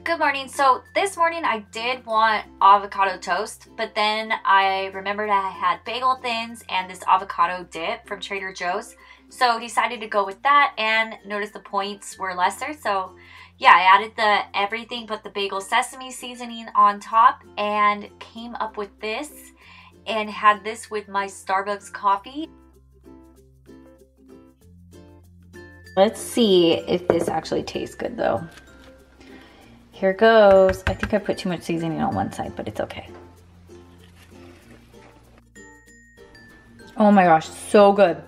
Good morning. So this morning I did want avocado toast, but then I remembered I had bagel thins and this avocado dip from Trader Joe's. So decided to go with that and noticed the points were lesser. So yeah, I added the everything but the bagel sesame seasoning on top and came up with this and had this with my Starbucks coffee. Let's see if this actually tastes good though. Here goes. I think I put too much seasoning on one side, but it's okay. Oh my gosh, so good.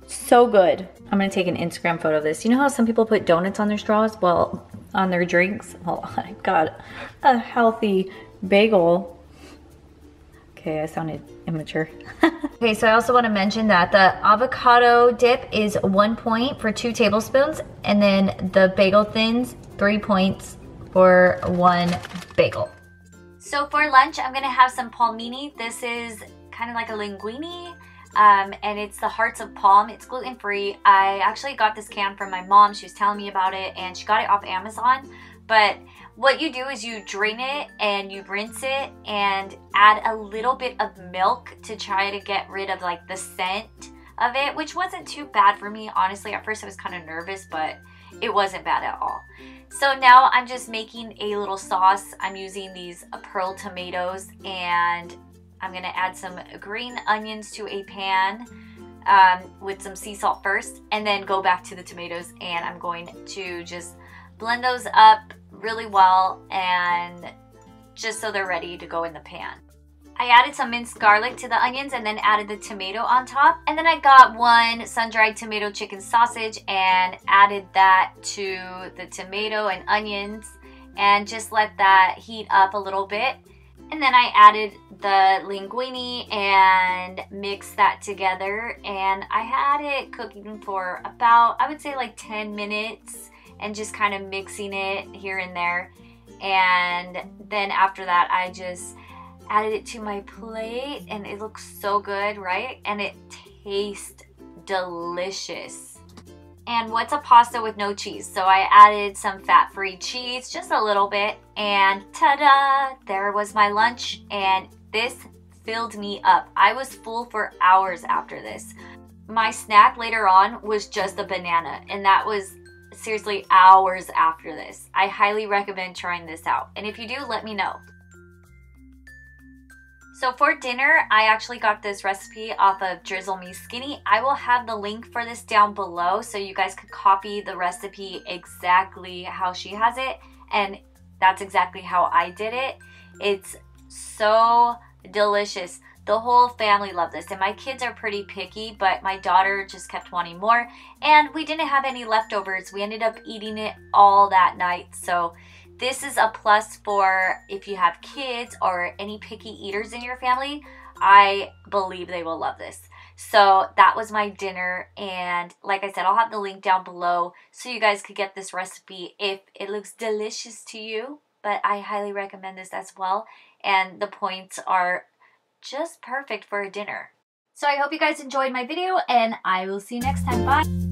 So good. I'm gonna take an Instagram photo of this. You know how some people put donuts on their straws? Well, on their drinks? Well, I got a healthy bagel. Okay, I sounded immature. Okay, so I also want to mention that the avocado dip is 1 point for 2 tablespoons, and then the bagel thins, 3 points for 1 bagel. So for lunch, I'm gonna have some palmini. This is kind of like a linguine, and it's the hearts of palm. It's gluten-free. I actually got this can from my mom. She was telling me about it, and she got it off Amazon. But what you do is you drain it and you rinse it and add a little bit of milk to try to get rid of like the scent of it, which wasn't too bad for me. Honestly, at first I was kind of nervous, but it wasn't bad at all. So now I'm just making a little sauce. I'm using these pearl tomatoes, and I'm gonna add some green onions to a pan with some sea salt first, and then go back to the tomatoes, and I'm going to just blend those up really well, and just so they're ready to go in the pan. I added some minced garlic to the onions and then added the tomato on top. And then I got 1 sun-dried tomato chicken sausage and added that to the tomato and onions and just let that heat up a little bit. And then I added the linguine and mixed that together. And I had it cooking for about, I would say like 10 minutes and just kind of mixing it here and there. And then after that, I just added it to my plate, and it looks so good, right? And it tastes delicious. And what's a pasta with no cheese? So I added some fat-free cheese, just a little bit, and ta-da! There was my lunch, and this filled me up. I was full for hours after this. My snack later on was just a banana, and that was seriously hours after this. I highly recommend trying this out, and if you do, let me know. So for dinner, I actually got this recipe off of Drizzle Me Skinny. I will have the link for this down below so you guys could copy the recipe exactly how she has it. And that's exactly how I did it. It's so delicious. The whole family loved this. And my kids are pretty picky, but my daughter just kept wanting more. And we didn't have any leftovers. We ended up eating it all that night. So this is a plus for if you have kids or any picky eaters in your family. I believe they will love this. So that was my dinner, and like I said, I'll have the link down below so you guys could get this recipe if it looks delicious to you. But I highly recommend this as well, and the points are just perfect for a dinner. So I hope you guys enjoyed my video, and I will see you next time. Bye!